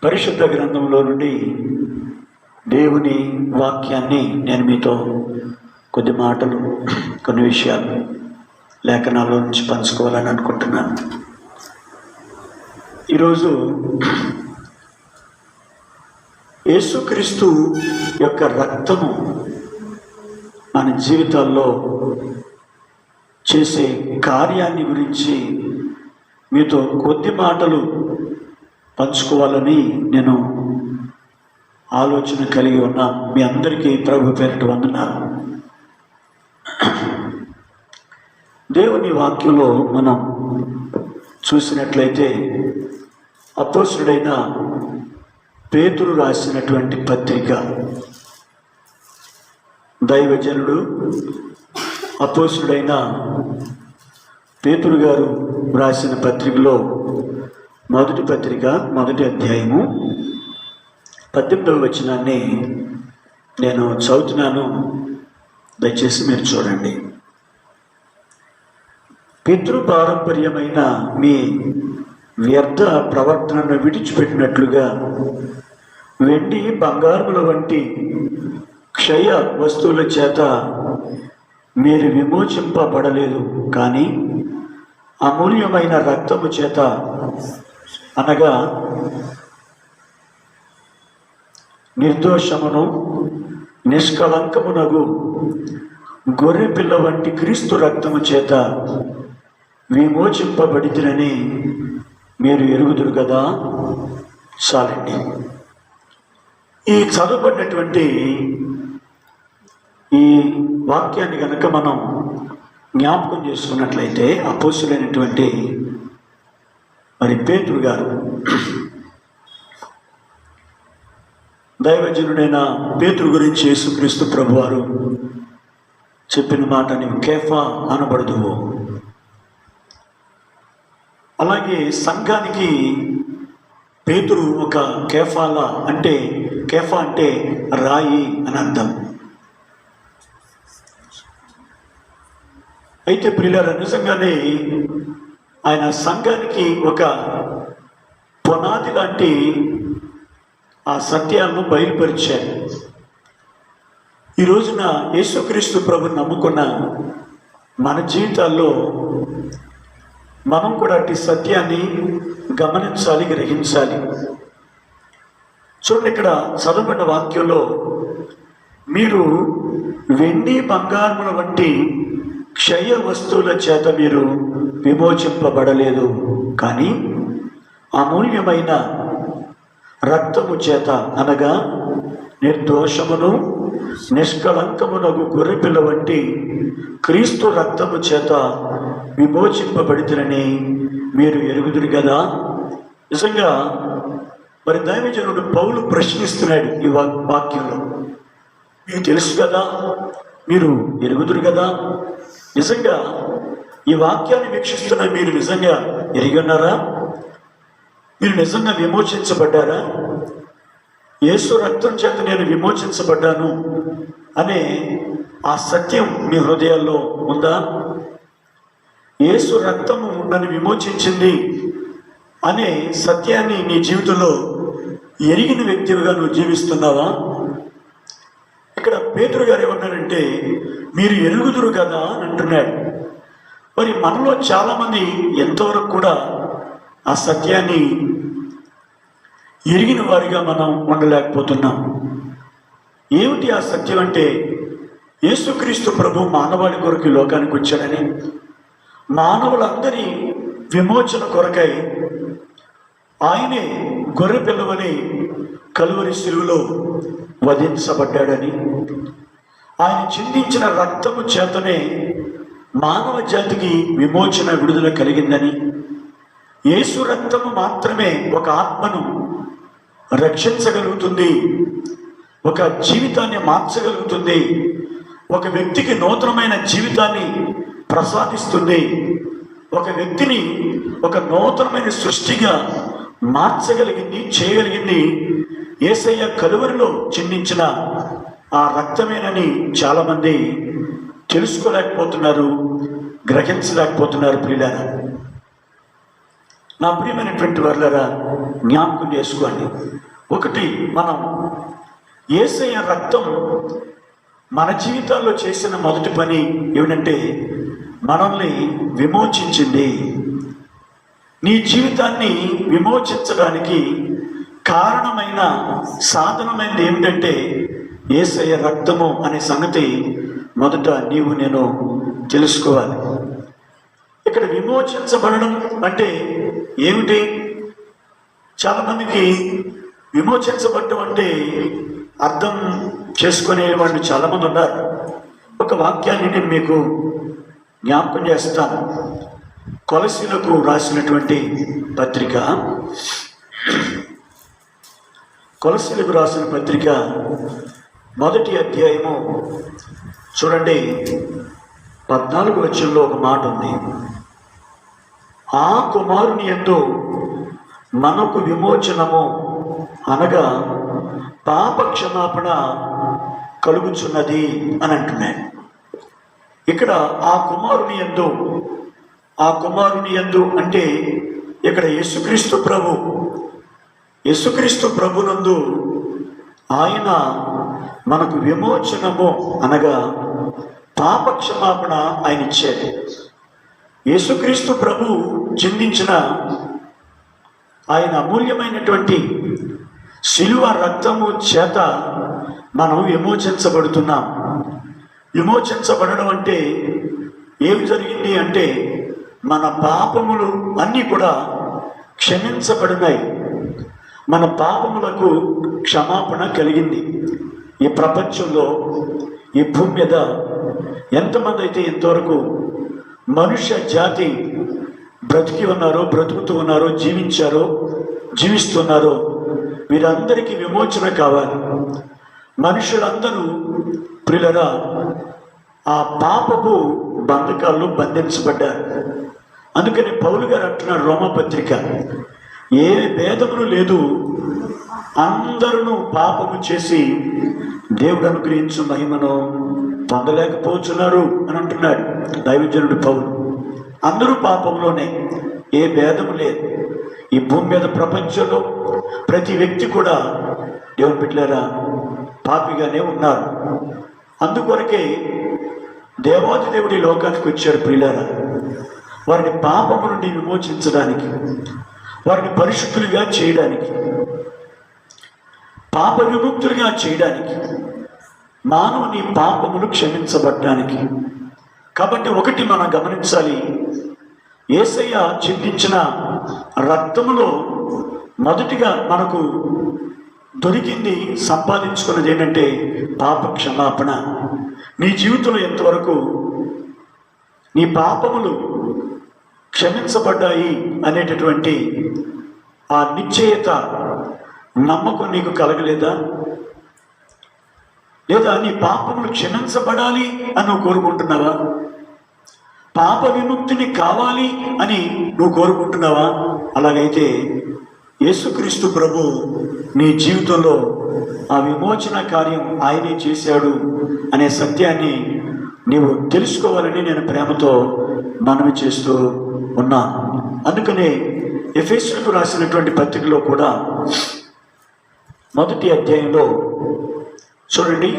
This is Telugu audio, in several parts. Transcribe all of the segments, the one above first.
పరిశుద్ధ గ్రంథంలో నుండి దేవుని వాక్యాన్ని నేను మీతో కొద్ది మాటలు, కొన్ని విషయాలు లేఖనాల్లో నుంచి పంచుకోవాలని అనుకుంటున్నాను. ఈరోజు యేసుక్రీస్తు యొక్క రక్తము మన జీవితాల్లో చేసే కార్యాన్ని గురించి మీతో కొద్ది మాటలు పంచుకోవాలని నేను ఆలోచన కలిగి ఉన్నా. మీ అందరికీ ప్రభు పేరిట వందనాలు. దేవుని వాక్యంలో మనం చూసినట్లయితే అపోస్తలుడైన పేతురు రాసినటువంటి పత్రిక, దైవజనుడు అపోస్తలుడైన పేతురు గారు రాసిన పత్రికలో మొదటి పత్రిక, మొదటి అధ్యాయము 18వ వచనాన్ని నేను చదువుతున్నాను. దయచేసి మీరు చూడండి. పితృపారంపర్యమైన మీ వ్యర్థ ప్రవర్తనను విడిచిపెట్టినట్లుగా వెండి బంగారముల వంటి క్షయ వస్తువుల చేత మీరు విమోచింపబడలేదు, కానీ అమూల్యమైన రక్తము చేత, అనగా నిర్దోషమును నిష్కళంకమునగు గొర్రె పిల్ల వంటి క్రీస్తు రక్తము చేత విమోచింపబడితిరని మీరు ఎరుగుదురు కదా. చాలండి. ఈ చదువుబడినటువంటి ఈ వాక్యాన్ని కనుక మనం జ్ఞాపకం చేసుకున్నట్లయితే, అపోస్తలుడైనటువంటి మరి పేతురు గారు, దైవజనుడైన పేతురు గురించి యేసుక్రీస్తు ప్రభువారు చెప్పిన మాట, నీవు కేఫా అనబడదువు. అలాగే సంఘానికి పేతురు ఒక కేఫాలా అంటే, కేఫా అంటే రాయి అని అర్థం. అయితే ప్రియులారా, నిజంగానే ఆయన సంఘానికి ఒక పునాది లాంటి ఆ సత్యాలను బయలుపరిచారు. ఈ రోజున యేసుక్రీస్తు ప్రభుని నమ్ముకున్న మన జీవితాల్లో మనం కూడా అట్టి సత్యాన్ని గమనించాలి, గ్రహించాలి. చూడండి, ఇక్కడ చదవబడిన వాక్యంలో మీరు వెండి బంగారముల వంటి క్షయ వస్తువుల చేత మీరు విమోచింపబడలేదు, కానీ అమూల్యమైన రక్తము చేత, అనగా నిర్దోషమును నిష్కళంకమునగు గొర్రెపిల్ల వంటి క్రీస్తు రక్తము చేత విమోచింపబడితిరని మీరు ఎరుగుదురు కదా. నిజంగా మరి దైవజనుడు పౌలు ప్రశ్నిస్తున్నాడు ఈ వాక్యంలో. మీకు తెలుసు కదా, మీరు ఎరుగుదురు కదా. నిజంగా ఈ వాక్యాన్ని వీక్షిస్తున్న మీరు నిజంగా ఎరిగి ఉన్నారా? మీరు నిజంగా విమోచించబడ్డారా? యేసు రక్తం చేత నేను విమోచించబడ్డాను అనే ఆ సత్యం మీ హృదయాల్లో ఉందా? యేసు రక్తము నన్ను విమోచించింది అనే సత్యాన్ని నీ జీవితంలో ఎరిగిన వ్యక్తిగా నువ్వు జీవిస్తున్నావా? ఇక్కడ పేతురు గారు ఏమన్నారంటే, మీరు ఎరుగుదురు కదా అని అంటున్నాడు. మరి మనలో చాలామంది ఎంతవరకు కూడా ఆ సత్యాన్ని ఎరిగిన వారిగా మనం ఉండలేకపోతున్నాం. ఏమిటి ఆ సత్యం అంటే, యేసుక్రీస్తు ప్రభు మానవాళి కొరకు లోకానికి వచ్చాడని, మానవులందరి విమోచన కొరకై ఆయనే గొర్రె పిల్లవని కలువరి శిలువలో వధించబడ్డాడని, ఆయన చిందించిన రక్తము చేతనే మానవ జాతికి విమోచన, విడుదల కలిగిందని, యేసు రక్తము మాత్రమే ఒక ఆత్మను రక్షించగలుగుతుంది, ఒక జీవితాన్ని మార్చగలుగుతుంది, ఒక వ్యక్తికి నూతనమైన జీవితాన్ని ప్రసాదిస్తుంది, ఒక వ్యక్తిని ఒక నూతనమైన సృష్టిగా మార్చగలిగింది, చేయగలిగింది యేసయ్య కలువరిలో చిందించిన ఆ రక్తమేనని చాలామంది తెలుసుకోలేకపోతున్నారు, గ్రహించలేకపోతున్నారు. ప్రియులారా, నా ప్రియమైనటువంటి వారులారా, జ్ఞాపకం చేసుకోండి. ఒకటి, మనం యేసయ్య రక్తం మన జీవితాల్లో చేసిన మొదటి పని ఏమిటంటే మనల్ని విమోచించింది. నీ జీవితాన్ని విమోచించడానికి కారణమైన సాధనమైనది ఏమిటంటే యేసయ్య రక్తము అనే సంగతి మొదట నీవు నేను తెలుసుకోవాలి. ఇక్కడ విమోచించబడడం అంటే ఏమిటి? చాలామందికి విమోచించబడటం అంటే అర్థం చేసుకునే వాళ్ళు చాలామంది ఉన్నారు. ఒక వాక్యాన్ని నేను మీకు జ్ఞాపకం చేస్తాను. కొలసీలకు రాసినటువంటి పత్రిక, కొలసీలకు రాసిన పత్రిక 1వ అధ్యాయము చూడండి, 14వ వచనంలో ఒక మాట ఉంది. ఆ కుమారుని యందు మనకు విమోచనము అనగా పాప క్షమాపణ కలుగుచున్నది అని అంటున్నాడు. ఇక్కడ ఆ కుమారుని యందు అంటే ఇక్కడ యేసుక్రీస్తు ప్రభునందు ఆయన మనకు విమోచనము అనగా పాప క్షమాపణ ఆయన ఇచ్చాడు. యేసుక్రీస్తు ప్రభు చిందించిన ఆయన అమూల్యమైనటువంటి శిలువ రక్తము చేత మనం విమోచించబడుతున్నాం. విమోచించబడడం అంటే ఏమి జరిగింది అంటే మన పాపములు అన్నీ కూడా క్షమించబడినాయి. మన పాపములకు క్షమాపణ కలిగింది. ఈ ప్రపంచంలో ఈ భూమి మీద ఎంతమంది అయితే ఇంతవరకు మనుష్య జాతి బ్రతుకుతూ ఉన్నారో జీవిస్తున్నారో వీరందరికీ విమోచన కావాలి. మనుషులందరూ ప్రియులరా ఆ పాపపు బంధకాల్లో బంధించబడ్డారు. అందుకని పౌలు గారు అంటున్నాడు రోమపత్రిక, ఏ భేదములు లేదు, అందరూ పాపము చేసి దేవుడు అనుగ్రహించు మహిమను పొందలేకపోతున్నారు అని అంటున్నాడు దైవజనుడు పౌలు. అందరూ పాపంలోనే, ఏ భేదము లేదు. ఈ భూమి మీద ప్రపంచంలో ప్రతి వ్యక్తి కూడా దేవుని బిడ్డలారా పాపిగానే ఉన్నారు. అందుకొరకే దేవాది దేవుడి లోకానికి వచ్చారు ప్రియులారా, వారిని పాపము నుండి విమోచించడానికి, వారిని పరిశుద్ధులుగా చేయడానికి, పాప విముక్తులుగా చేయడానికి, మానవుని పాపములు క్షమించబడడానికి. కాబట్టి ఒకటి మనం గమనించాలి, యేసయ్య చిందించిన రక్తములో మొదటిగా మనకు దొరికింది, సంపాదించుకున్నది ఏంటంటే పాప క్షమాపణ. నీ జీవితంలో ఎంతవరకు నీ పాపములు క్షమించబడ్డాయి అనేటటువంటి ఆ నిశ్చయత, నమ్మకం నీకు కలగలేదా? లేదా నీ పాపములు క్షమించబడాలి అని నువ్వు కోరుకుంటున్నావా? పాప విముక్తిని కావాలి అని నువ్వు కోరుకుంటున్నావా? అలాగైతే యేసుక్రీస్తు ప్రభు నీ జీవితంలో ఆ విమోచన కార్యం ఆయనే చేశాడు అనే సత్యాన్ని నీవు తెలుసుకోవాలని నేను ప్రేమతో మనవి చేస్తూ ఉన్నా. అందుకనే ఎఫెసీయులకు రాసినటువంటి పత్రికలో కూడా 1వ అధ్యాయంలో చూడండి,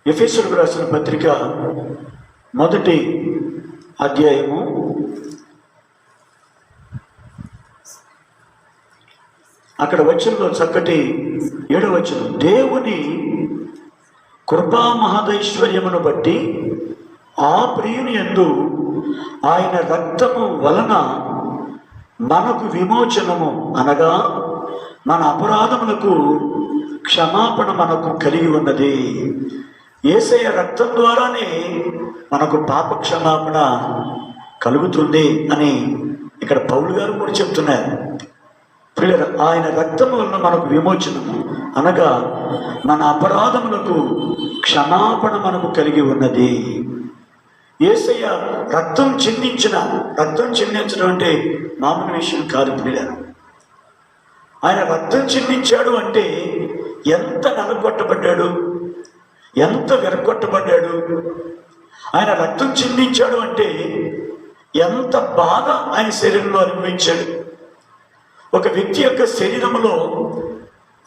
ఎఫెసీయులకు రాసిన పత్రిక 1వ అధ్యాయము అక్కడ వచనంలో చక్కటి 7వ వచనం, దేవుని కృపా మహదైశ్వర్యమును బట్టి ఆ ప్రియుని యందు ఆయన రక్తము వలన మనకు విమోచనము అనగా మన అపరాధములకు క్షమాపణ మనకు కలిగి ఉన్నది. యేసయ్య రక్తం ద్వారానే మనకు పాప క్షమాపణ కలుగుతుంది అని ఇక్కడ పౌలు గారు కూడా చెప్తున్నారు. ప్రియులారా, ఆయన రక్తం వలన మనకు విమోచనము అనగా మన అపరాధములకు క్షమాపణ మనకు కలిగి ఉన్నది. యేసయ్య రక్తం చిందించడం అంటే మామూలు విషయం కాదు ప్రియులారా. ఆయన రక్తం చిందించాడు అంటే ఎంత నలగొట్టబడ్డాడు, ఎంత విరగొట్టబడ్డాడు. ఆయన రక్తం చిందించాడు అంటే ఎంత బాధ ఆయన శరీరంలో అనుభవించాడు. ఒక వ్యక్తి యొక్క శరీరంలో,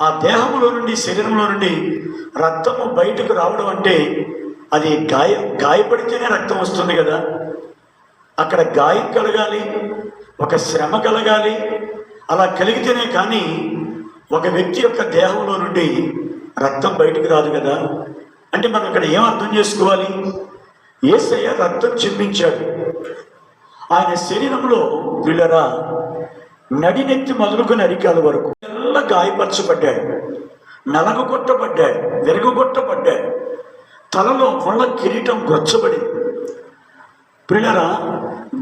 ఆ దేహంలో నుండి, శరీరంలో నుండి రక్తము బయటకు రావడం అంటే అది గాయపడితేనే రక్తం వస్తుంది కదా. అక్కడ గాయం కలగాలి, ఒక శ్రమ కలగాలి. అలా కలిగితేనే కానీ ఒక వ్యక్తి యొక్క దేహంలో నుండి రక్తం బయటకు రాదు కదా. అంటే మనం ఇక్కడ ఏం అర్థం చేసుకోవాలి? యేసయ్య రక్తం చిందించాడు. ఆయన శరీరంలో వీళ్ళరా నడినెత్తి మొదలుకొని అరికాల వరకు ಎಲ್ಲ గాయపరచబడ్డాడు, నలగొట్టబడ్డాడు, విరగొట్టబడ్డాడు. తలలో ముళ్ళ కిరీటం గొచ్చబడింది. పిల్లరా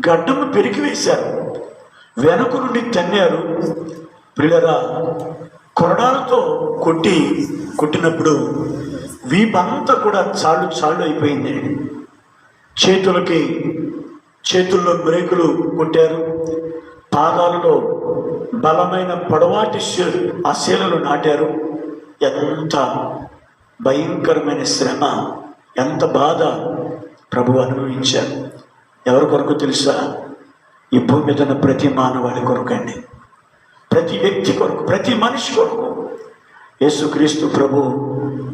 గడ్డము పెరిగివేశారు, వెనక నుండి తన్నారు. పిల్లరా కొరడాలతో కొట్టినప్పుడు వీపంతా కూడా చాళ్ళు అయిపోయింది. చేతుల్లో బ్రేకులు కొట్టారు, పాదాలలో బలమైన పొడవాటి ఆ శీలలు నాటారు. ఎంత భయంకరమైన శ్రమ, ఎంత బాధ ప్రభు అనుభవించారు. ఎవరి కొరకు తెలుసా? ఈ భూమి మీద ఉన్న ప్రతి మానవాళి కొరకండి, ప్రతి వ్యక్తి కొరకు, ప్రతి మనిషి కొరకు యేసుక్రీస్తు ప్రభు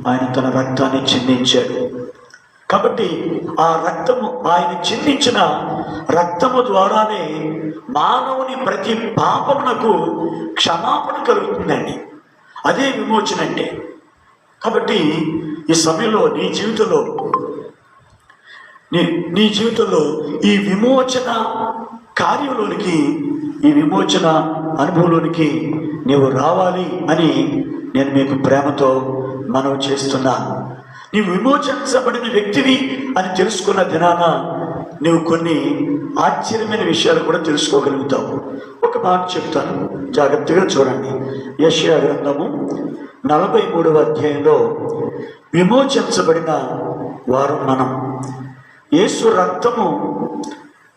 ఆయన తన రక్తాన్ని చిందించాడు. కాబట్టి ఆ రక్తము, ఆయన చిందించిన రక్తము ద్వారానే మానవుని ప్రతి పాపమునకు క్షమాపణ కలుగుతుందండి. అదే విమోచన అంటే. కాబట్టి ఈ సమయంలో నీ జీవితంలో ఈ విమోచన కార్యంలోనికి, ఈ విమోచన అనుభవంలోనికి నీవు రావాలి అని నేను మీకు ప్రేమతో మనవి చేస్తున్నాను. నీవు విమోచించబడిన వ్యక్తివి అని తెలుసుకున్న దినాన నువ్వు కొన్ని ఆశ్చర్యమైన విషయాలు కూడా తెలుసుకోగలుగుతావు. ఒక మాట చెప్తాను, జాగ్రత్తగా చూడండి. యెషయా గ్రంథము 43వ అధ్యాయంలో విమోచించబడిన వారు మనం.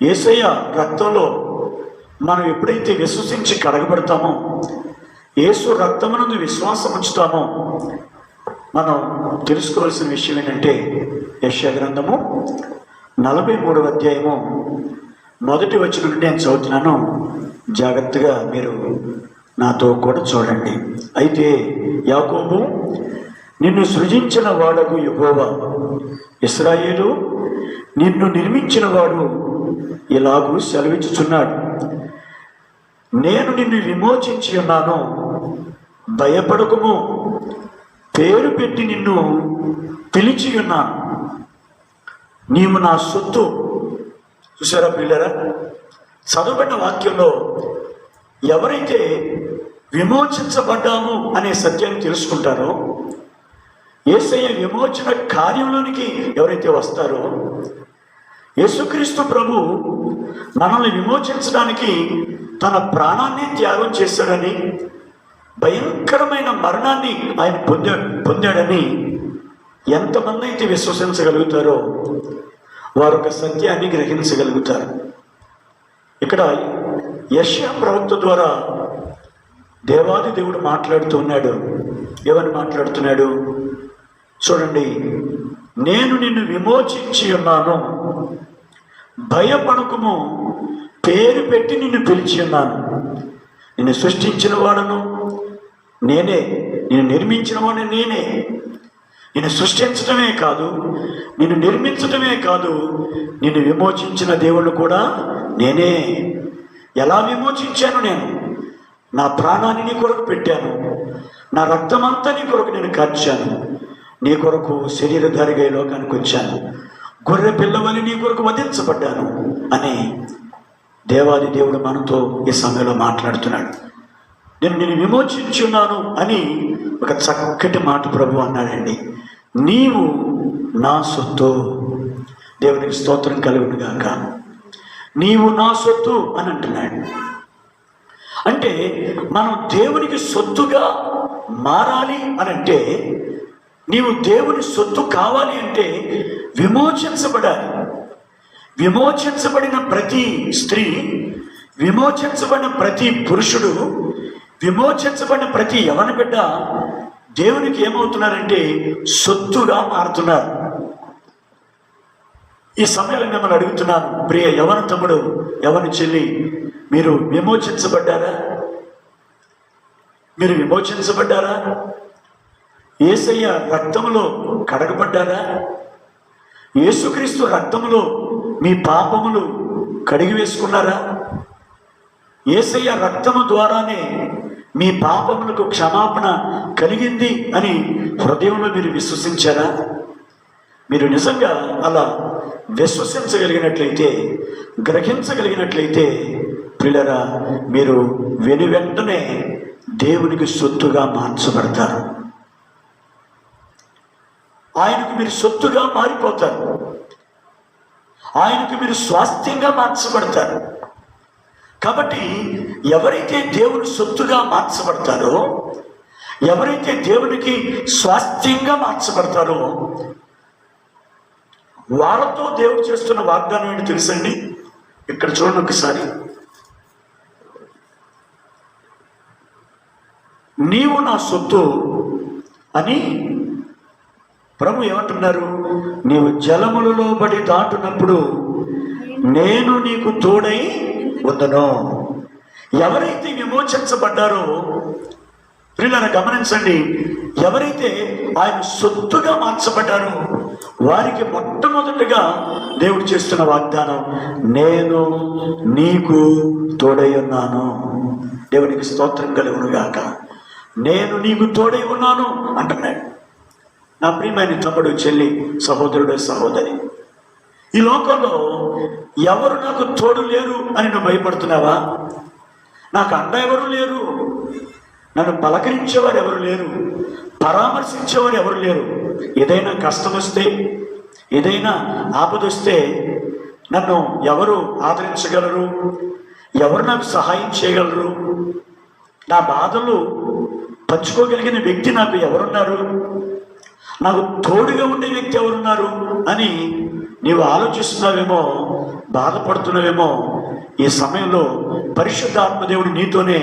యేసయ్య రక్తంలో మనం ఎప్పుడైతే విశ్వసించి కడగబడతామో, యేసు రక్తమునందు విశ్వాసం ఉంచుతామో, మనం తెలుసుకోవాల్సిన విషయం ఏంటంటే యెషయా గ్రంథము 43వ అధ్యాయము 1వ వచనం నుండి నేను చదువుతున్నాను. జాగ్రత్తగా మీరు నాతో కూడా చూడండి. అయితే యాకోబు, నిన్ను సృజించిన వాడగు యెహోవా, ఇశ్రాయేలు, నిన్ను నిర్మించిన వాడు ఇలాగూ సెలవిచ్చుచున్నాడు, నేను నిన్ను విమోచించి ఉన్నాను, భయపడకుము, పేరు పెట్టి నిన్ను పిలిచి ఉన్నాను, నీవు నా సొత్తు. చూసారా పిల్లరా, చదవబడిన వాక్యంలో ఎవరైతే విమోచించబడ్డాము అనే సత్యాన్ని తెలుసుకుంటారో, యేసయ్య విమోచన కార్యంలోనికి ఎవరైతే వస్తారో, యేసుక్రీస్తు ప్రభు మనల్ని విమోచించడానికి తన ప్రాణాన్ని త్యాగం చేశాడని, భయంకరమైన మరణాన్ని ఆయన పొందాడని ఎంతమంది అయితే విశ్వసించగలుగుతారో వారు ఒక సత్యాన్ని గ్రహించగలుగుతారు. ఇక్కడ యెషయా ప్రవక్త ద్వారా దేవాది దేవుడు మాట్లాడుతున్నాడు. ఏమని మాట్లాడుతున్నాడు చూడండి. నేను నిన్ను విమోచించి ఉన్నాను, భయపడకుము, పేరు పెట్టి నిన్ను పిలిచి ఉన్నాను. నిన్ను సృష్టించిన వాడను నేనే, నిన్ను నిర్మించిన వాడిని నేనే. నిన్ను సృష్టించడమే కాదు, నిన్ను నిర్మించడమే కాదు, నిన్ను విమోచించిన దేవుళ్ళు కూడా నేనే. ఎలా విమోచించాను? నేను నా ప్రాణాన్ని నీ కొరకు పెట్టాను, నా రక్తమంతా నీ కొరకు నేను కార్చాను, నీ కొరకు శరీరధారిగా ఈ లోకానికి వచ్చాను, గొర్రె పిల్లవని నీ కొరకు వధించబడ్డాను అని దేవాది దేవుడు మనతో ఈ సమయంలో మాట్లాడుతున్నాడు. నేను నిన్ను విమోచించున్నాను అని ఒక చక్కటి మాట ప్రభు అన్నాడండి. నీవు నా సొత్తు. దేవునికి స్తోత్రం కలుగును గాక. నీవు నా సొత్తు అని అంటున్నాడు. అంటే మనం దేవునికి సొత్తుగా మారాలి అని అంటే, నీవు దేవుని సొత్తు కావాలి అంటే విమోచించబడాలి. విమోచించబడిన ప్రతి స్త్రీ, విమోచించబడిన ప్రతి పురుషుడు, విమోచించబడిన ప్రతి యవన బిడ్డ దేవునికి ఏమవుతున్నారంటే సొత్తుగా మారుతున్నారు. ఈ సమయంలో మిమ్మల్ని అడుగుతున్నాను, ప్రియ యవన తమ్ముడు, యవన చెల్లి, మీరు విమోచించబడ్డారా? మీరు విమోచించబడ్డారా? యేసయ్య రక్తములో కడగబడ్డారా? యేసుక్రీస్తు రక్తములో మీ పాపములు కడిగి వేసుకున్నారా? యేసయ్య రక్తము ద్వారానే మీ పాపములకు క్షమాపణ కలిగింది అని హృదయంలో మీరు విశ్వసించారా? మీరు నిజంగా అలా విశ్వసించగలిగినట్లయితే, గ్రహించగలిగినట్లయితే ప్రియులారా, మీరు వెనువెంటనే దేవునికి సొత్తుగా మార్చబడతారు. ఆయనకు మీరు సొత్తుగా మారిపోతారు. ఆయనకు మీరు స్వాస్థ్యంగా మార్చబడతారు. కాబట్టి ఎవరైతే దేవుని సొత్తుగా మార్చబడతారో, ఎవరైతే దేవునికి స్వాస్థ్యంగా మార్చబడతారో, వాళ్ళతో దేవుడు చేస్తున్న వాగ్దానం ఏంటి తెలుసండి? ఇక్కడ చూడండి ఒకసారి. నీవు నా సొత్తు అని ప్రభు ఏమంటున్నారు? నీవు జలములలో పడి దాటునప్పుడు నేను నీకు తోడై ఉందను. ఎవరైతే విమోచించబడ్డారో ప్రియులారా గమనించండి, ఎవరైతే ఆయన సొత్తుగా మార్చబడ్డారో వారికి మొట్టమొదటిగా దేవుడు చేస్తున్న వాగ్దానం, నేను నీకు తోడై ఉన్నాను. దేవునికి స్తోత్రం కలుగునుగాక. నేను నీకు తోడై ఉన్నాను అంటున్నాడు. నా ప్రియమైన తమ్ముడు, చెల్లి, సహోదరుడు, సహోదరి, ఈ లోకంలో ఎవరు నాకు తోడు లేరు అని నువ్వు భయపడుతున్నావా? నాకు అండ ఎవరు లేరు, నన్ను పలకరించేవారు ఎవరు లేరు, పరామర్శించేవారు ఎవరు లేరు. ఏదైనా కష్టం వస్తే, ఏదైనా ఆపద వస్తే నన్ను ఎవరు ఆదరించగలరు? ఎవరు నాకు సహాయం చేయగలరు? నా బాధలు పంచుకోగలిగిన వ్యక్తి నాకు ఎవరున్నారు? నాకు తోడుగా ఉండే వ్యక్తి ఎవరున్నారు అని నీవు ఆలోచిస్తున్నావేమో, బాధపడుతున్నావేమో. ఈ సమయంలో పరిశుద్ధాత్మదేవుడు నీతోనే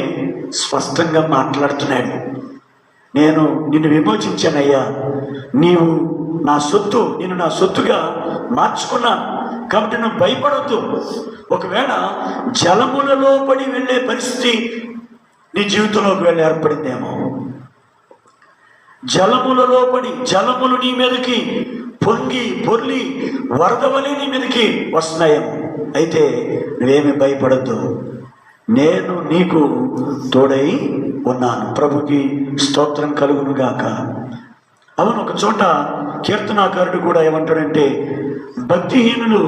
స్పష్టంగా మాట్లాడుతున్నాడు. నేను నిన్ను విమోచించానయ్యా, నీవు నా సొత్తు, నేను నా సొత్తుగా మార్చుకున్నాను. కాబట్టి నువ్వు భయపడద్దు. ఒకవేళ జలములలో పడి వెళ్ళే పరిస్థితి నీ జీవితంలోకి వెళ్ళి ఏర్పడిందేమో, జలములలో పడి జలములు నీ మీదకి పొంగి పొర్లి వరద వలె నీ మీదకి వస్తున్నాయేమో, అయితే నువ్వేమి భయపడద్దు. నేను నీకు తోడై ఉన్నాను. ప్రభుకి స్తోత్రం కలుగునుగాక. అవును, ఒక చోట కీర్తనాకారుడు కూడా ఏమంటాడంటే, భక్తిహీనులు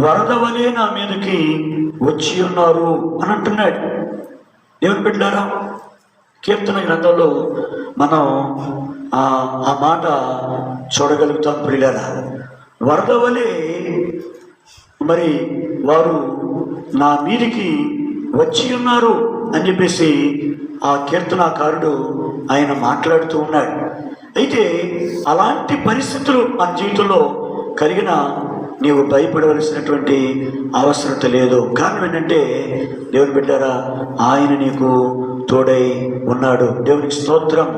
వరద వలె నా మీదకి వచ్చి ఉన్నారు అని అంటున్నాడు. దేవుని బిడ్డలారా, కీర్తన గ్రంథంలో మనం ఆ మాట చూడగలుగుతాం. ప్రియులారా, వరద వలె మరి వారు నా మీదికి వచ్చి ఉన్నారు అని చెప్పేసి ఆ కీర్తనాకారుడు ఆయన మాట్లాడుతూ ఉన్నాడు. అయితే అలాంటి పరిస్థితులు మన జీవితంలో కలిగిన నీవు భయపడవలసినటువంటి అవసరత లేదు. కారణం ఏంటంటే, దేవుని బిడ్డారా, ఆయన నీకు తోడై ఉన్నాడు. దేవునికి స్తోత్రం,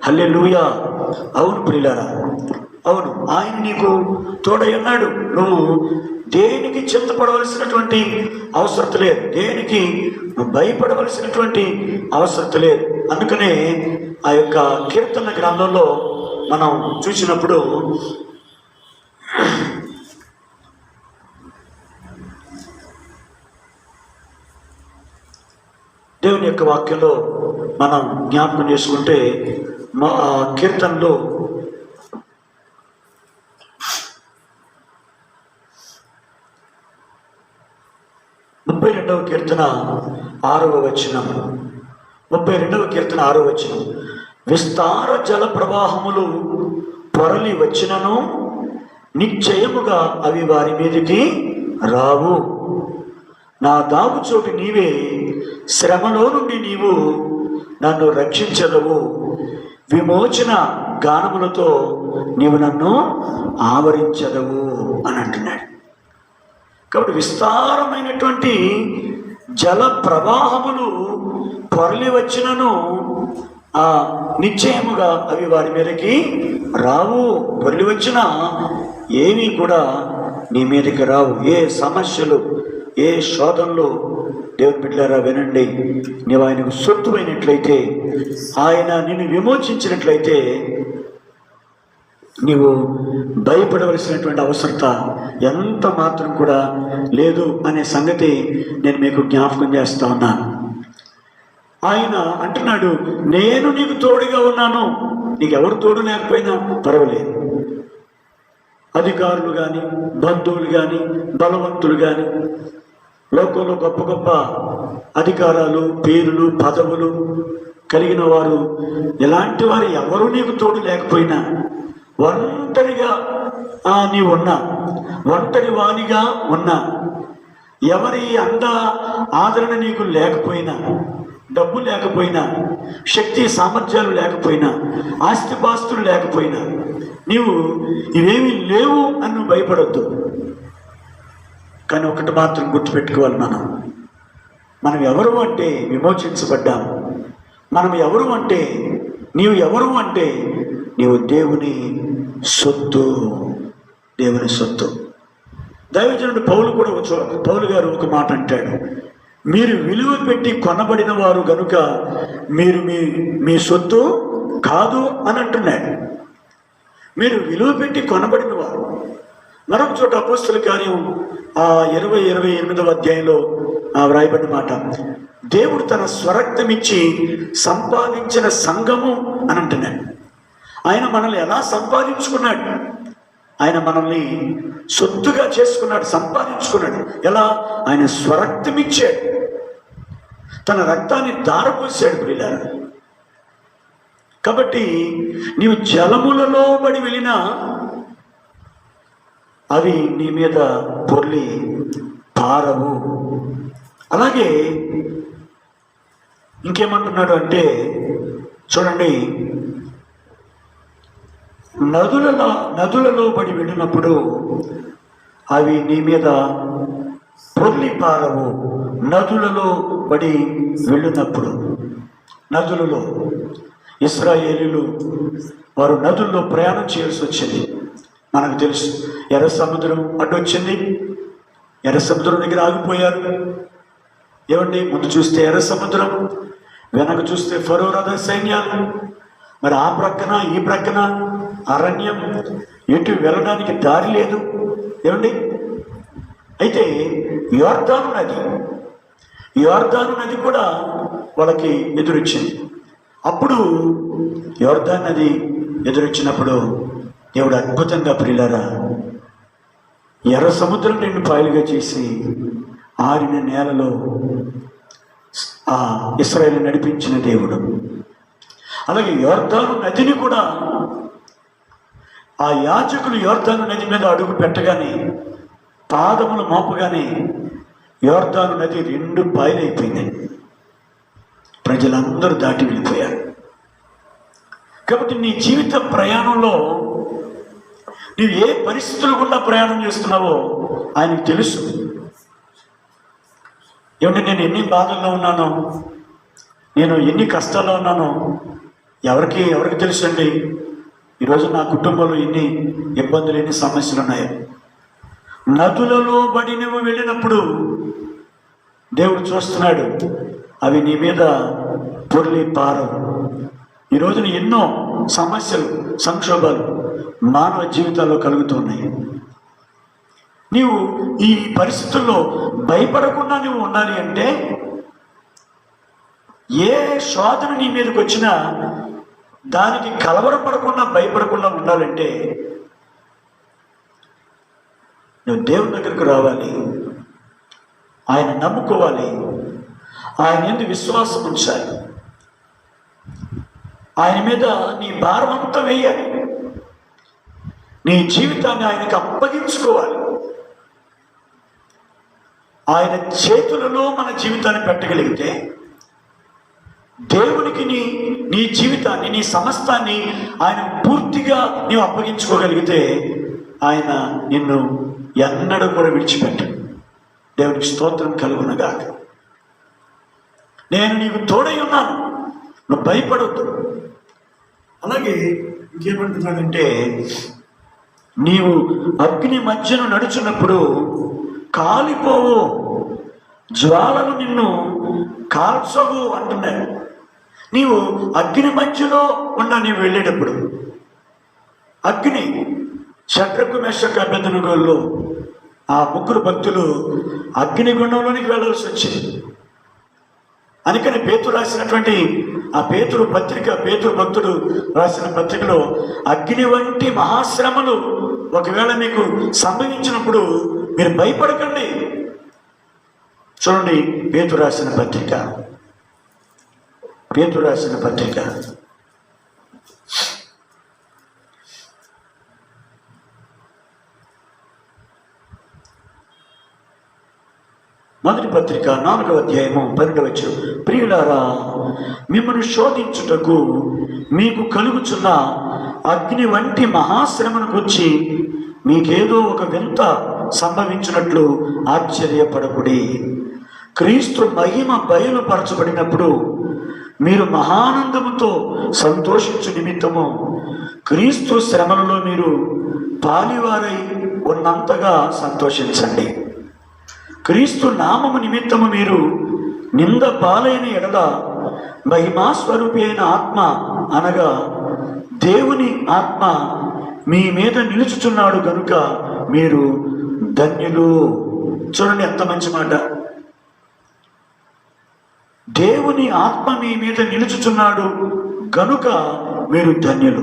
హల్లెలూయా. అవును ప్రియులారా, అవును, ఆయన నీకు తోడై ఉన్నాడు. నువ్వు దేనికి చింతపడవలసినటువంటి అవసరత లేదు, దేనికి భయపడవలసినటువంటి అవసరత లేదు. అందుకనే ఆ యొక్క కీర్తన గ్రంథంలో మనం చూసినప్పుడు దేవుని యొక్క వాక్యంలో మనం జ్ఞాపకం చేసుకుంటే, మా కీర్తనలో 32వ కీర్తన 6వ వచనం, 32వ కీర్తన 6వ వచనం, విస్తార జల ప్రవాహములు పొరలి వచ్చినను నిశ్చయముగా అవి వారి మీదకి రావు. నా దాగుచోటు నీవే, శ్రమలో నుండి నీవు నన్ను రక్షించదవు. విమోచన గానములతో నీవు నన్ను ఆవరించదవు అని అంటున్నాడు. కాబట్టి విస్తారమైనటువంటి జల ప్రవాహములు పొరలి వచ్చినను నిశ్చయముగా అవి వారి మీదకి రావు. పొరలి వచ్చిన ఏమీ కూడా నీ మీదకి రావు. ఏ సమస్యలు, ఏ శోధనలు, దేవుని బిడ్డలారా వినండి, నీవు ఆయనకు సొత్తువైనట్లయితే, ఆయన నిన్ను విమోచించినట్లయితే నీవు భయపడవలసినటువంటి అవసరత ఎంత మాత్రం కూడా లేదు అనే సంగతి నేను మీకు జ్ఞాపకం చేస్తా ఉన్నాను. ఆయన అంటున్నాడు, నేను నీకు తోడుగా ఉన్నాను. నీకు ఎవరు తోడు లేకపోయినా పర్వాలేదు. అధికారులు కానీ, బంధువులు కానీ, బలవంతులు కానీ, లోకంలో గొప్ప గొప్ప అధికారాలు, పేరులు, పదవులు కలిగిన వారు, ఇలాంటి వారు ఎవరు నీకు తోడు లేకపోయినా, ఒంటరిగా నీవు ఉన్నా, ఒంటరి వానిగా ఉన్నా, ఎవరి ఆదరణ నీకు లేకపోయినా, డబ్బు లేకపోయినా, శక్తి సామర్థ్యాలు లేకపోయినా, ఆస్తిపాస్తులు లేకపోయినా, నీవు ఇవేమీ లేవు అని నువ్వు భయపడొద్దు. కానీ ఒకటి మాత్రం గుర్తుపెట్టుకోవాలి, మనం ఎవరు అంటే విమోచించబడ్డాము. మనం ఎవరు అంటే, నీవు ఎవరు అంటే నీవు దేవుని సొత్తు, దేవుని సొత్తు. దైవజనుడు పౌలు గారు ఒక మాట అంటాడు, మీరు విలువ పెట్టి కొనబడిన వారు గనుక మీరు మీ సొత్తు కాదు అని అంటున్నాడు. మీరు విలువ పెట్టి కొనబడిన వారు. మరొక చోట అపోస్తల కార్యం 28వ అధ్యాయంలో వ్రాయబడిన మాట, దేవుడు తన స్వరక్తమిచ్చి సంపాదించిన సంఘము అని అంటున్నాడు. ఆయన మనల్ని ఎలా సంపాదించుకున్నాడు? ఆయన మనల్ని సొత్తుగా చేసుకున్నాడు, సంపాదించుకున్నాడు. ఎలా? ఆయన స్వరక్తమిచ్చాడు, తన రక్తాన్ని ధారపోసాడు ప్రియులారా. కాబట్టి నీవు జలములలో పడి వెళ్ళినా అవి నీ మీద పొర్లి పారవు. అలాగే ఇంకేమంటున్నాడు అంటే చూడండి, నదులలో పడి వెళ్ళినప్పుడు అవి నీ మీద పొర్లి పారవు. నదులలో పడి వెళ్ళినప్పుడు, నదులలో ఇశ్రాయేలీయులు వారు నదుల్లో ప్రయాణం చేయాల్సి వచ్చింది. మనకు తెలుసు, ఎర్ర సముద్రం అడ్డొచ్చింది, ఎర్ర సముద్రం దగ్గర ఆగిపోయారు. ఏమండి, ముందు చూస్తే ఎర్ర సముద్రం, వెనక చూస్తే ఫరో రథ సైన్యాలు, మరి ఆ ప్రక్కన ఈ ప్రక్కన అరణ్యం, ఎటు వెళ్ళడానికి దారి లేదు. ఏమండి, అయితే యోర్దాను నది కూడా వాళ్ళకి ఎదురొచ్చింది. అప్పుడు యోర్దాను నది ఎదురొచ్చినప్పుడు దేవుడు అద్భుతంగా ప్రియులారా ఎర్ర సముద్రం 2 పాయలుగా చేసి ఆరిన నేలలో ఇశ్రాయేలు నడిపించిన దేవుడు. అలాగే యోర్దాను నదిని కూడా ఆ యాజకులు యోర్దాను నది మీద అడుగు పెట్టగానే, పాదములు మోపగానే యోర్దాను నది 2 పాయలైపోయింది. ప్రజలందరూ దాటి వెళ్ళిపోయారు. కాబట్టి నీ జీవిత ప్రయాణంలో నీవు ఏ పరిస్థితుల గుండా ప్రయాణం చేస్తున్నావో ఆయనకు తెలుసు. ఏమంటే, నేను ఎన్ని బాధల్లో ఉన్నానో, నేను ఎన్ని కష్టాల్లో ఉన్నానో ఎవరికి తెలుసు అండి. ఈరోజు నా కుటుంబంలో ఎన్ని ఇబ్బందులు, ఎన్ని సమస్యలు ఉన్నాయో. నదులలో బడి నువ్వు వెళ్ళినప్పుడు దేవుడు చూస్తున్నాడు, అవి నీ మీద పొర్లి పారవు. ఈరోజున ఎన్నో సమస్యలు, సంక్షోభాలు మానవ జీవితాల్లో కలుగుతున్నాయి. నీవు ఈ పరిస్థితుల్లో భయపడకుండా నువ్వు ఉండాలి అంటే, ఏ శోధన నీ మీదకి వచ్చినా దానికి కలవరపడకుండా, భయపడకుండా ఉండాలంటే నువ్వు దేవుని దగ్గరకు రావాలి, ఆయన నమ్ముకోవాలి, ఆయన మీద విశ్వాసం ఉంచాలి, ఆయన మీద నీ భారం అంతా వేయాలి, నీ జీవితాన్ని ఆయనకు అప్పగించుకోవాలి. ఆయన చేతులలో మన జీవితాన్ని పెట్టగలిగితే, దేవునికి నీ జీవితాన్ని, నీ సమస్తాన్ని ఆయన పూర్తిగా నీవు అప్పగించుకోగలిగితే ఆయన నిన్ను ఎన్నడూ కూడా విడిచిపెట్టడు. దేవునికి స్తోత్రం కలుగునగాక. నేను నీకు తోడై ఉన్నాను, నువ్వు భయపడొద్దు. అలాగే ఇంకేమంటున్నాడంటే, నీవు అగ్ని మధ్యను నడుచున్నప్పుడు కాలిపోవు, జ్వాలలు నిన్ను కాల్చవు అంటున్నాడు. నీవు అగ్ని మధ్యలో నీవు వెళ్ళేటప్పుడు అగ్ని, షడ్రకు మెషకు అబేద్నెగోల్లో ఆ ముగ్గురు భక్తులు అగ్నిగుండంలోనికి వెళ్ళాల్సి వచ్చింది. అందుకని పేతురు రాసినటువంటి ఆ పేతురు భక్తుడు రాసిన పత్రికలో అగ్ని వంటి మహాశ్రమలు ఒకవేళ మీకు సంభవించినప్పుడు మీరు భయపడకండి. చూడండి, పేతురు రాసిన పత్రిక మొదటి పత్రిక 4వ అధ్యాయము 12వ వచనం. ప్రియులారా, మిమ్మల్ని శోధించుటకు మీకు కలుగుచున్న అగ్ని వంటి మహాశ్రమను వచ్చి మీకేదో ఒక వింత సంభవించినట్లు ఆశ్చర్యపడకుడి. క్రీస్తు మహిమ బయలుపరచబడినప్పుడు మీరు మహానందముతో సంతోషించు నిమిత్తము క్రీస్తు శ్రమలలో మీరు పాలివారై ఉన్నంతగా సంతోషించండి. క్రీస్తు నామము నిమిత్తము మీరు నింద పాలైన ఎడల మహిమాస్వరూపి అయిన ఆత్మ అనగా దేవుని ఆత్మ మీ మీద నిలుచుచున్నాడు గనుక మీరు ధన్యులు. చూడండి ఎంత మంచి మాట. దేవుని ఆత్మ మీ మీద నిలుచుచున్నాడు గనుక మీరు ధన్యులు.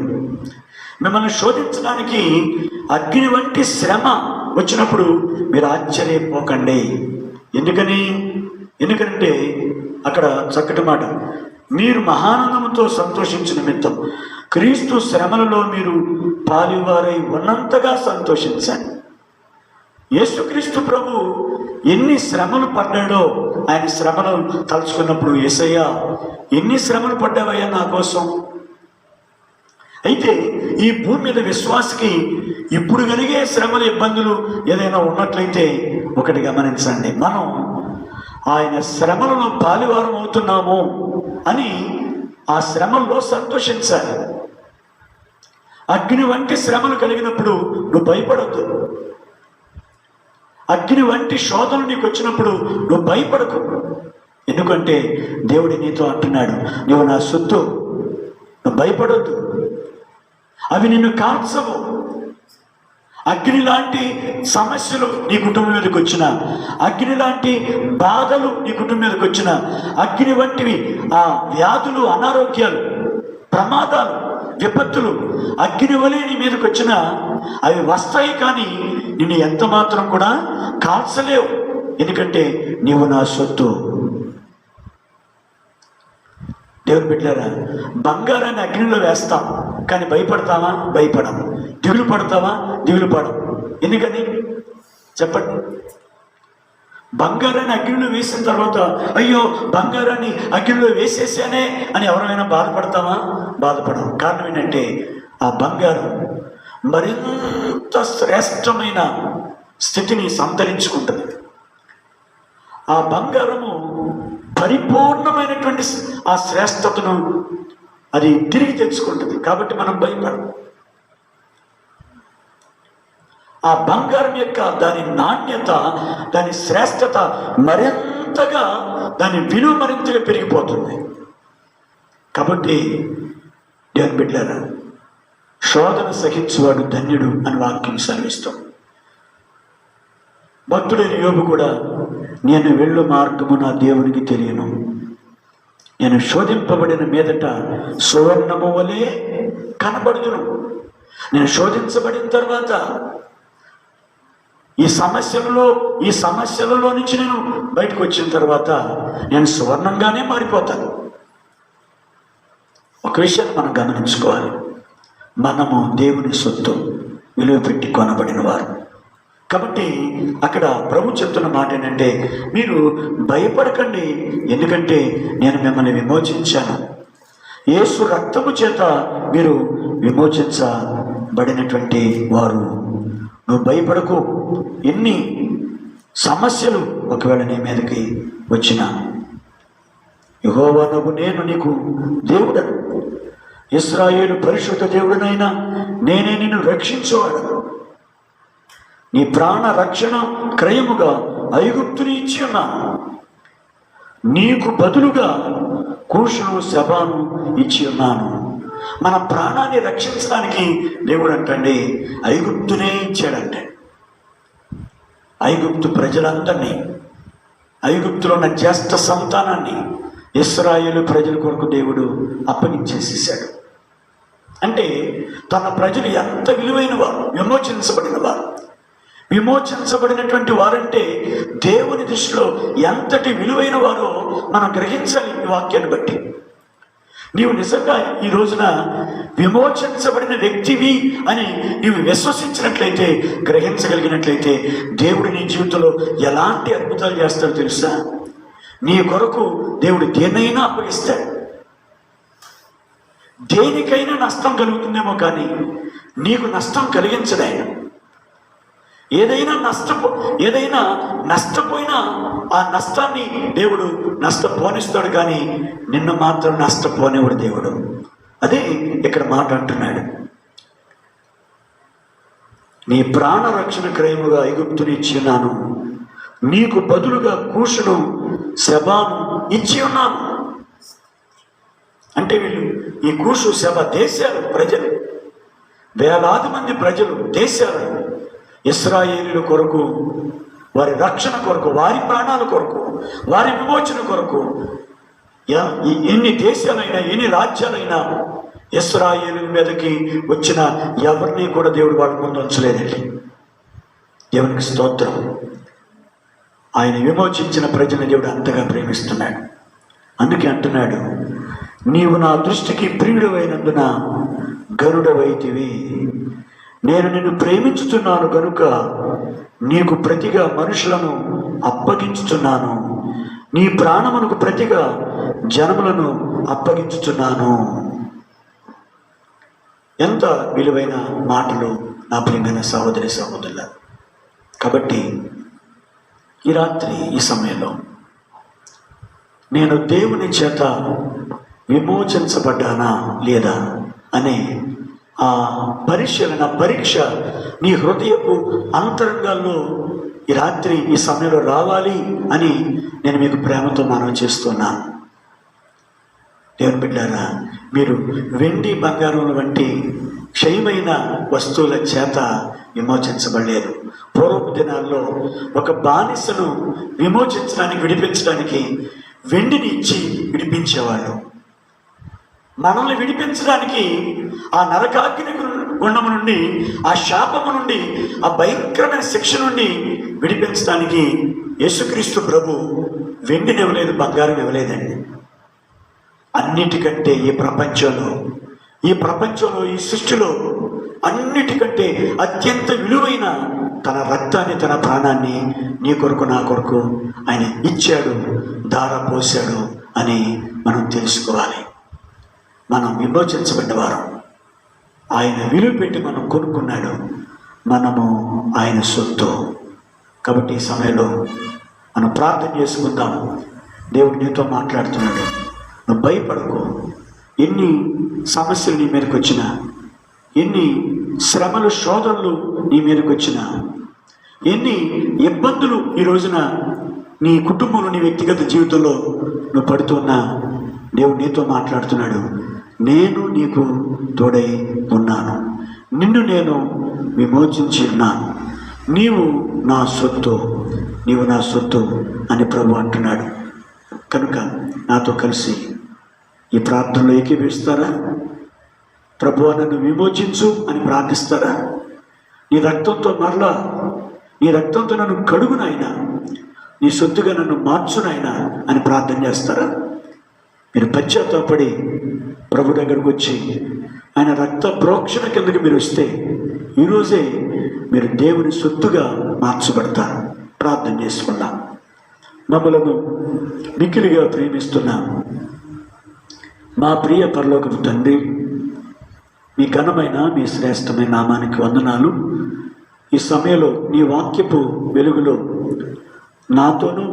మిమ్మల్ని శోధించడానికి అగ్ని వంటి శ్రమ వచ్చినప్పుడు మీరు ఆశ్చర్యపోకండి. ఎందుకంటే అక్కడ చక్కటి మాట, మీరు మహానందముతో సంతోషించిన నిమిత్తం క్రీస్తు శ్రమలలో మీరు పాలివారై ఉన్నంతగా సంతోషించండి. యేసుక్రీస్తు ప్రభు ఎన్ని శ్రమలు పడ్డాడో ఆయన శ్రమలు తలుచుకున్నప్పుడు, యేసయ్యా ఎన్ని శ్రమలు పడ్డావయ్యా నా కోసం. అయితే ఈ భూమి మీద విశ్వాసకి ఇప్పుడు కలిగే శ్రమలు, ఇబ్బందులు ఏదైనా ఉన్నట్లయితే ఒకటి గమనించండి, మనం ఆయన శ్రమలను పాలివారం అవుతున్నాము అని ఆ శ్రమల్లో సంతోషించాలి. అగ్ని వంటి శ్రమలు కలిగినప్పుడు నువ్వు భయపడద్దు. అగ్ని వంటి శోధనలు నీకు వచ్చినప్పుడు నువ్వు భయపడకు. ఎందుకంటే దేవుడు నీతో అంటున్నాడు, నువ్వు నా సొత్తు, నువ్వు భయపడొద్దు, అవి నిన్ను కాల్చవు. అగ్ని లాంటి సమస్యలు నీ కుటుంబం మీదకి వచ్చిన, అగ్ని లాంటి బాధలు నీ కుటుంబం మీదకి వచ్చిన, అగ్ని వంటివి ఆ వ్యాధులు, అనారోగ్యాలు, ప్రమాదాలు, విపత్తులు అగ్ని వలె నీ మీదకి వచ్చిన అవి వస్తాయి, కానీ నిన్ను ఎంత మాత్రం కూడా కాల్చలేవు. ఎందుకంటే నీవు నా సొత్తు. దేవుని బిడ్డలారా, బంగారాన్ని అగ్నిలో వేస్తాం కానీ భయపడతావా? భయపడము. దిగులు పడతావా? దిగులు పడము. ఎందుకని చెప్పండి. బంగారాన్ని అగ్నిలో వేసిన తర్వాత అయ్యో బంగారాన్ని అగ్నిలో వేసేసానే అని ఎవరైనా బాధపడతావా? బాధపడము. కారణం ఏంటంటే ఆ బంగారం మరింత శ్రేష్టమైన స్థితిని సంతరించుకుంటుంది. ఆ బంగారము పరిపూర్ణమైనటువంటి ఆ శ్రేష్టతను అది తిరిగి తెచ్చుకుంటుంది. కాబట్టి మనం భయపడము. ఆ బంగారం యొక్క దాని నాణ్యత, దాని శ్రేష్టత మరింతగా, దాని విలువ మరింతగా పెరిగిపోతుంది. కాబట్టి దేవుని బిడ్డలారా, శోధన సహించువాడు ధన్యుడు అని వాక్యం సెలవిస్తాం. భక్తుడైన యోబు కూడా, నేను వెళ్ళు మార్గము నా దేవునికి తెలియను, నేను శోధింపబడిన మీదట సువర్ణము వలె కనబడుదును. నేను శోధించబడిన తర్వాత ఈ సమస్యలలో నుంచి నేను బయటకు వచ్చిన తర్వాత నేను సువర్ణంగానే మారిపోతాను. ఒక విషయాన్ని మనం గమనించుకోవాలి, మనము దేవుని సొత్తు, విలువ పెట్టి కొనబడిన వారు. కాబట్టి అక్కడ ప్రభు చెప్తున్న మాట ఏంటంటే, మీరు భయపడకండి, ఎందుకంటే నేను మిమ్మల్ని విమోచించాను. యేసు రక్తము చేత మీరు విమోచించబడినటువంటి వారు. నువ్వు భయపడకు. ఎన్ని సమస్యలు ఒకవేళ నీ మీదకి వచ్చినా, యెహోవానగు నేను నీకు దేవుడను, ఇశ్రాయేలు పరిశుద్ధ దేవుడనైనా నేనే నిన్ను రక్షించేవాడు. నీ ప్రాణ రక్షణ క్రయముగా ఐగుప్తుని ఇచ్చి ఉన్నాను. నీకు బదులుగా కూషును శబాను ఇచ్చి ఉన్నాను. మన ప్రాణాన్ని రక్షించడానికి దేవుడు అంటండి ఐగుప్తునే ఇచ్చాడంటే. ఐగుప్తు ప్రజలందరినీ, ఐగుప్తులో ఉన్న జ్యేష్ఠ సంతానాన్ని ఇశ్రాయేలు ప్రజల కొరకు దేవుడు అప్పగించేసేసాడు. అంటే తన ప్రజలు ఎంత విలువైన వారు, విమోచించబడిన వారు. విమోచించబడినటువంటి వారంటే దేవుని దృష్టిలో ఎంతటి విలువైన వారో మనం గ్రహించాలి ఈ వాక్యాన్ని బట్టి. నీవు నిజంగా ఈ రోజున విమోచించబడిన వ్యక్తివి అని నీవు విశ్వసించినట్లయితే, గ్రహించగలిగినట్లయితే, దేవుడు నీ జీవితంలో ఎలాంటి అద్భుతాలు చేస్తాడో తెలుసా? నీ కొరకు దేవుడు దేన్నైనా అప్పగిస్తాడు. దేనికైనా నష్టం కలుగుతుందేమో కానీ నీకు నష్టం కలిగించడు ఆయన. ఏదైనా నష్టపోయినా ఆ నష్టాన్ని దేవుడు నష్టపోనిస్తాడు, కానీ నిన్ను మాత్రం నష్టపోనివాడు దేవుడు. అదే ఇక్కడ మాట అంటున్నాడు. నీ ప్రాణ రక్షణ క్రయముగా ఐగుప్తుని ఇచ్చి ఉన్నాను, నీకు బదులుగా కూషును శబాను ఇచ్చి ఉన్నాను. అంటే వీళ్ళు ఈ కూషు శబ దేశాలు, ప్రజలు, వేలాది మంది ప్రజలు, దేశాలు ఇశ్రాయేలీయుల కొరకు, వారి రక్షణ కొరకు, వారి ప్రాణాల కొరకు, వారి విమోచన కొరకు ఎన్ని దేశాలైనా ఎన్ని రాజ్యాలైనా ఇశ్రాయేలు మీదకి వచ్చిన ఎవరిని కూడా దేవుడు వాళ్ళ ముందు ఉంచలేదండి. దేవునికి స్తోత్రం. ఆయన విమోచించిన ప్రజలను దేవుడు అంతగా ప్రేమిస్తున్నాడు. అందుకే అంటున్నాడు, నీవు నా దృష్టికి ప్రియుడవైనందున గరుడవైతివి. నేను నిన్ను ప్రేమించుతున్నాను గనుక నీకు ప్రతిగా మనుషులను అప్పగించుతున్నాను, నీ ప్రాణమునకు ప్రతిగా జనములను అప్పగించుతున్నాను. ఎంత విలువైన మాటలు నా ప్రియమైన సహోదరి సహోదరుల. కాబట్టి ఈ రాత్రి ఈ సమయంలో నేను దేవుని చేత విమోచించబడ్డానా లేదా అనే ఆ పరిశీలన, పరీక్ష నీ హృదయపు అంతరంగాల్లో ఈ రాత్రి ఈ సమయంలో రావాలి అని నేను మీకు ప్రేమతో మనవి చేస్తున్నాను. దేవుని బిడ్డారా, మీరు వెండి బంగారం వంటి క్షయమైన వస్తువుల చేత విమోచించబడలేదు. పూర్వపు దినాల్లో ఒక బానిసను విమోచించడానికి, విడిపించడానికి వెండిని ఇచ్చి విడిపించేవాళ్ళు. మనల్ని విడిపించడానికి ఆ నరకాగ్ని గుండము నుండి, ఆ శాపము నుండి, ఆ భయంకరమైన శిక్ష నుండి విడిపించడానికి యేసుక్రీస్తు ప్రభు వెండిని ఇవ్వలేదు, బంగారం ఇవ్వలేదండి. అన్నిటికంటే ఈ ప్రపంచంలో ఈ సృష్టిలో అన్నిటికంటే అత్యంత విలువైన తన రక్తాన్ని, తన ప్రాణాన్ని నీ కొరకు, నా కొరకు ఆయన ఇచ్చాడు, ధార పోశాడు అని మనం తెలుసుకోవాలి. మనం విమోచించబడ్డవారం. ఆయన విలువ పెట్టి మనం కొనుక్కున్నాడు. మనము ఆయన సొత్తు. కాబట్టి ఈ సమయంలో మనం ప్రార్థన చేసుకుందాం. దేవుడు నీతో మాట్లాడుతున్నాడు. నువ్వు భయపడకు. ఎన్ని సమస్యలు నీ మీదకి వచ్చినా, ఎన్ని శ్రమలు, శోధనలు నీ మీదకి వచ్చినా, ఎన్ని ఇబ్బందులు ఈ రోజున నీ కుటుంబంలో, నీ వ్యక్తిగత జీవితంలో నువ్వు పడుతున్నా, దేవుడు నీతో మాట్లాడుతున్నాడు. నేను నీకు తోడై ఉన్నాను, నిన్ను నేను విమోచించి ఉన్నాను, నీవు నా సొత్తు అని ప్రభు అంటున్నాడు. కనుక నాతో కలిసి ఈ ప్రార్థనలో ఏకీభవిస్తారా? ప్రభువా నన్ను విమోచించు అని ప్రార్థిస్తారా? నీ రక్తంతో నన్ను కడుగునైనా, నీ సొత్తుగా నన్ను మార్చునైనా అని ప్రార్థన చేస్తారా? మీరు పశ్చాత్తాపడి ప్రభు దగ్గరకు వచ్చి ఆయన రక్త ప్రోక్షణ కిందకి మీరు వస్తే ఈరోజే మీరు దేవుని సొత్తుగా మార్చబడతారు. ప్రార్థన చేసుకున్నాం. మమ్మలను మిక్కిలిగా ప్రేమిస్తున్నాం మా ప్రియ పరలోకపు తండ్రి, మీ ఘనమైన, మీ శ్రేష్టమైన నామానికి వందనాలు. ఈ సమయంలో నీ వాక్యపు వెలుగులో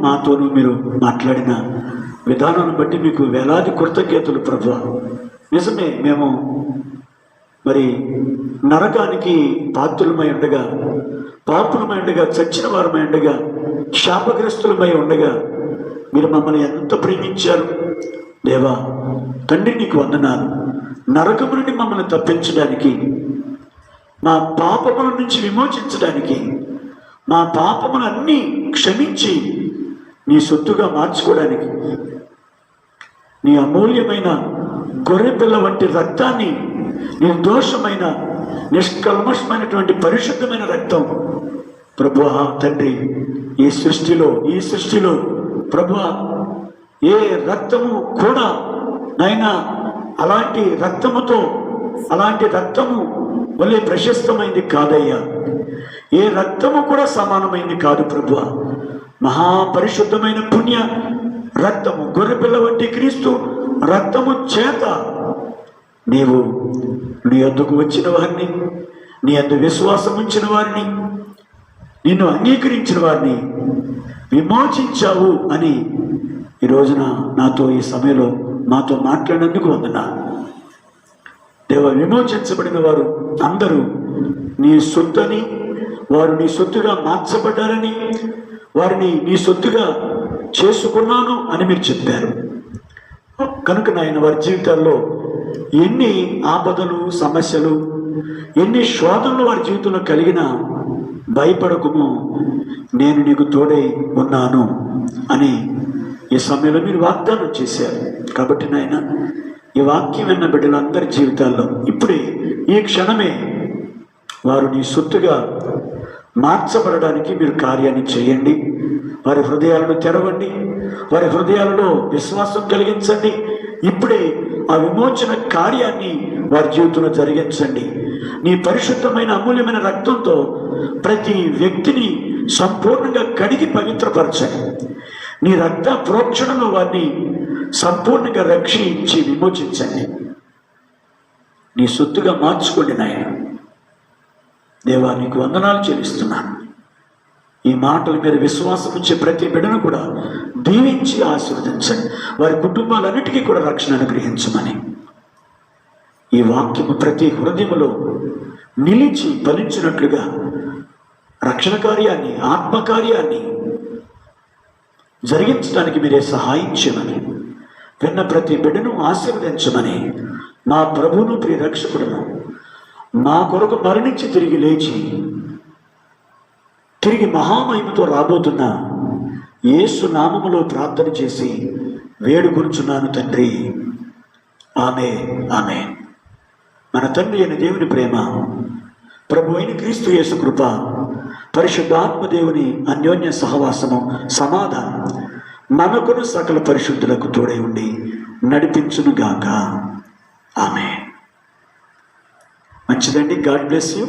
మాతోనూ మీరు మాట్లాడిన విధానాన్ని బట్టి మీకు వేలాది కృతజ్ఞతలు ప్రభువా. నిజమే, మేము మరి నరకానికి పాత్రులమై ఉండగా పాపులమై ఉండగా, చచ్చిన వారమై ఉండగా, శాపగ్రస్తులమై ఉండగా మీరు మమ్మల్ని ఎంత ప్రేమించారు దేవా. తండ్రి నీకు వందనాలు. నరకము నుండి మమ్మల్ని తప్పించడానికి, మా పాపముల నుంచి విమోచించడానికి, మా పాపములన్నీ క్షమించి నీ సొత్తుగా మార్చుకోవడానికి నీ అమూల్యమైన గొర్రెపిల్ల వంటి రక్తాన్ని, నిర్దోషమైన నిష్కల్మషమైనటువంటి పరిశుద్ధమైన రక్తం ప్రభువా తండ్రి, ఈ సృష్టిలో ప్రభువా ఏ రక్తము కూడా నైనా అలాంటి రక్తము వల్లే ప్రశస్తమైంది కాదయ్యా. ఏ రక్తము కూడా సమానమైంది కాదు ప్రభువా. మహాపరిశుద్ధమైన పుణ్య రక్తము, గొర్రెపిల్ల వంటి క్రీస్తు రక్తము చేత నీవు నీ యొద్దకు వచ్చిన వారిని, నీ యందు విశ్వాసం ఉంచిన వారిని, నిన్ను అంగీకరించిన వారిని విమోచించావు అని ఈ రోజున నాతో ఈ సమయంలో మాతో మాట్లాడినందుకు వందనాలు దేవ. విమోచించబడిన వారు అందరూ నీ సొత్తని, వారు నీ సొత్తుగా మార్చబడ్డారని, వారిని నీ సొత్తుగా చేసుకున్నాను అని మీరు చెప్పారు. కనుక నాయన వారి జీవితాల్లో ఎన్ని ఆపదలు, సమస్యలు, ఎన్ని శోధనలు వారి జీవితంలో కలిగినా భయపడకుము, నేను నీకు తోడై ఉన్నాను అని ఈ సమయంలో మీరు వాగ్దానం చేశారు. కాబట్టి నాయన ఈ వాక్యం విన్న బిడ్డలందరి జీవితాల్లో ఇప్పుడే ఈ క్షణమే వారు నీ సొత్తుగా మార్చబడడానికి మీరు కార్యాన్ని చేయండి. వారి హృదయాలను తెరవండి, వారి హృదయాలలో విశ్వాసం కలిగించండి. ఇప్పుడే ఆ విమోచన కార్యాన్ని వారి జీవితంలో జరిగించండి. నీ పరిశుద్ధమైన అమూల్యమైన రక్తంతో ప్రతి వ్యక్తిని సంపూర్ణంగా కడిగి పవిత్రపరచండి. నీ రక్త ప్రోక్షణలో వారిని సంపూర్ణంగా రక్షించి విమోచించండి. నీ సొత్తుగా మార్చుకోండి నాయన దేవా. నీకు వందనాలు చెల్లిస్తున్నాను. ఈ మాటల మీద విశ్వాసం ఉంచే ప్రతి బిడ్డను కూడా దీవించి ఆశీర్వదించండి. వారి కుటుంబాలన్నిటికీ కూడా రక్షణ అనుగ్రహించమని ఈ వాక్యము ప్రతి హృదయములో నిలిచి ఫలించినట్లుగా రక్షణ కార్యాన్ని, ఆత్మకార్యాన్ని జరిగించడానికి మీరే సహాయం చేయమని, విన్న ప్రతి బిడ్డను ఆశీర్వదించమని, మా ప్రభువును ప్రియరక్షకుడును మా కొరకు మరణించి తిరిగి లేచి తిరిగి మహామహిమతో రాబోతున్న యేసు నామములో ప్రార్థన చేసి వేడుకొనుచున్నాను తండ్రి. ఆమేన్. మన తండ్రి అయిన దేవుని ప్రేమ, ప్రభు అయిన క్రీస్తు యేసు కృప, పరిశుద్ధాత్మ దేవుని అన్యోన్య సహవాసము, సమాధానం మనకును సకల పరిశుద్ధులకు తోడై ఉండి నడిపించునుగాక. ఆమేన్. మంచిదండి. God bless you.